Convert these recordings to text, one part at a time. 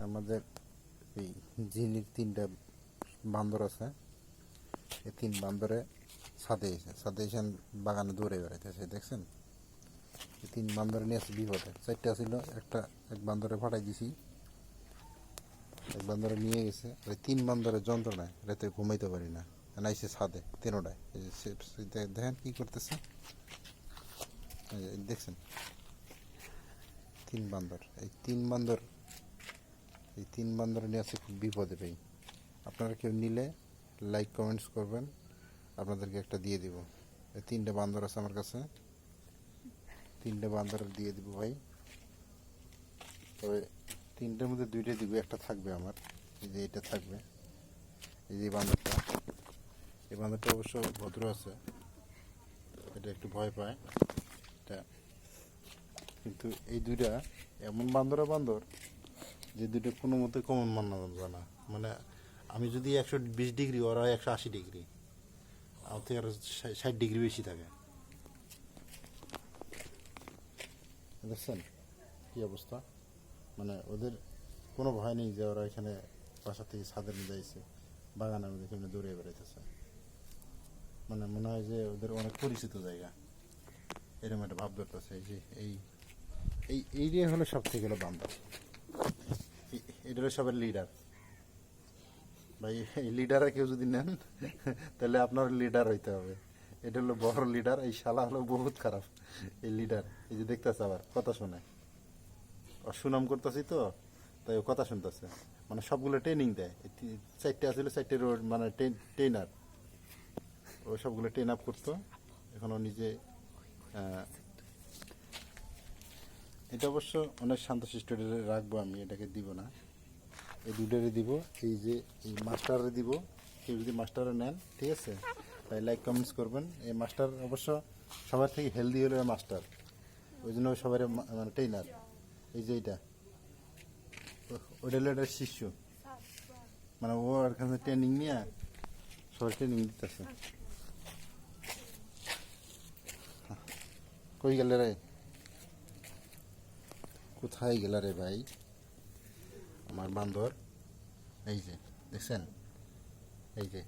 আমাদের এই জিনির 3টা বান্দর আছে। এই 3 বান্দরে ছাদে এসে বাগানে দৌড়ে বেড়াইতেছে, দেখছেন? এই 3 বান্দরে নিয়ে আসছে বিপদে। 4টা ছিল, এক বান্দরে ফাটাই দিছি, এক বান্দরে নিয়ে গেছে। ওই 3 বান্দরের যন্ত্রণায় রাতে ঘুমাইতে পারি না। নাইছে ছাদে 3টায়। এই যে দেখেন কি করতেছে, দেখছেন? 3 বান্দর, এই 3 বান্দর নিয়ে আছে খুব বিপদে ভাই। আপনারা কেউ নিলে লাইক কমেন্টস করবেন, আপনাদেরকে একটা দিয়ে দিব। এই 3টে বান্দর আছে আমার কাছে, 3টে বান্দর দিয়ে দিব ভাই। তবে 3টের মধ্যে 2টা দিব, একটা থাকবে আমার। এই যে এটা থাকবে, এই যে এই বান্দরটা অবশ্য ভদ্র আছে, এটা একটু ভয় পায় এটা। কিন্তু এই 2টা এমন বান্দর যে 2টা কোনো মতে কমন মানা যাবে না। মানে আমি যদি 120 ডিগ্রি, ওরা 180 ডিগ্রি, আমার থেকে আরো 60 ডিগ্রি বেশি থাকে। দেখছেন কি অবস্থা? মানে ওদের কোনো ভয় নেই যে ওরা এখানে বাসা থেকে ছাদের মধ্যে এসে বাগানের মধ্যে এখানে দৌড়ে বেড়াইতেছে। মানে মনে হয় যে ওদের অনেক পরিচিত জায়গা, এরকম একটা ভাব ধরতেছে। এই যে এইটাই হলো সব থেকে হলো বান্দর, এটা হলো সবার লিডার ভাই। এই লিডারে কেউ যদি নেন তাহলে আপনার লিডার হইতে হবে। এটা হলো বড় লিডার। এই শালা হলো বহুত খারাপ এই লিডার। এই যে দেখতেছে আবার কথা শোনে, সুনাম করতেছি তো, তাই ও কথা শুনতেছে। মানে সবগুলো ট্রেনিং দেয়। 4টে আসলে 4টে রোড মানে ট্রেনার, ও সবগুলো ট্রেন আপ করতো। এখন ও নিজে এটা অবশ্য অনেক শান্তশিষ্ট রাখবো আমি, এটাকে দিব না। এই 2টারে দিব। এই যে এই মাস্টারে দিব। কেউ যদি মাস্টারে নেন, ঠিক আছে, তাই লাইক কমেন্টস করবেন। এই মাস্টার অবশ্য সবার থেকে হেলদি হলো মাস্টার, ওই জন্য সবাই মানে ট্রেনার। এই যে এইটা ওইটা হলো একটা শিষ্য, মানে ও আর কাছে ট্রেনিং নিয়ে সবাই ট্রেনিং দিতেছে। কই গেলে রে, কোথায় গেল রে ভাই আমার বান্দর? এই যে দেখছেন, এই যে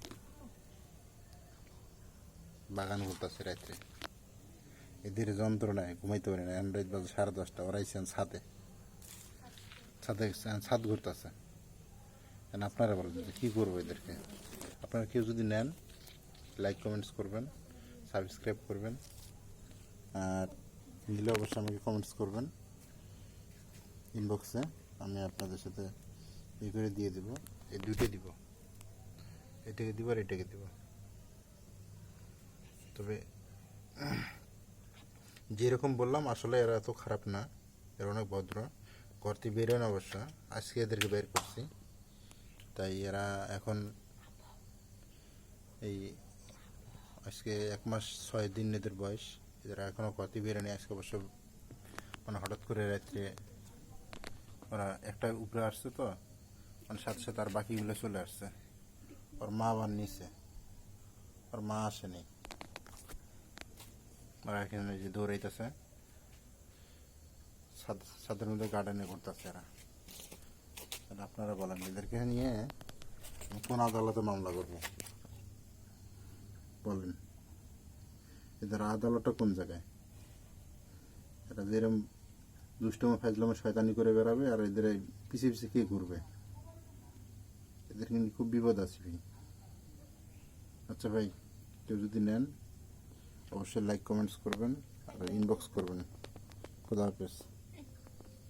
বাগান ঘুরতেছে রাত্রে, এদের যন্ত্রণায় ঘুমাইতে পারি না। রাত বাজে 10:30, ওরা আইসেন ছাদ ঘুরতেছে। আপনারা বলেন যে কী করবো এদেরকে? আপনারা কেউ যদি নেন, লাইক কমেন্টস করবেন, সাবস্ক্রাইব করবেন, আর নিলে অবশ্যই আমাকে কমেন্টস করবেন ইনবক্সে। আমি আপনাদের সাথে ই করে দিয়ে দেবো। এই 2টে দিব, এটাকে দিব আর এটাকে দিব। তবে যেরকম বললাম, আসলে এরা এত খারাপ না, এরা অনেক ভদ্র। করতে বেরোয় না অবশ্য, আজকে এদেরকে বের করছি। তাই এরা এখন এই আজকে 1 মাস 6 দিন এদের বয়স। এরা এখনও করতে বেরোয়নি। আজকে অবশ্য মানে হঠাৎ করে রাত্রে ওরা একটা উপরে আসছে তো, মানে সাথে সাথে আর বাকিগুলো চলে আসছে। ওর মা আবার নিচে, ওর মা আসেনি। ওরা এখানে যে দৌড়াইতেছে ছাদের মধ্যে, গার্ডেনে করতেছে এরা। আপনারা বলেন এদেরকে নিয়ে কোন আদালতে মামলা করবো বলেন? এদের আদালতটা কোন জায়গায়? এরা যেরকম দুষ্টমা ফাজলামা শয়তানি করে বেড়াবে, আর এদের পিছিয়ে পিছিয়ে কে ঘুরবে? এদের কিন্তু খুব বিপদ আছে ভাই। আচ্ছা ভাই, কেউ যদি নেন অবশ্যই লাইক কমেন্টস করবেন আর ইনবক্স করবেন। খুদা হাফেজ।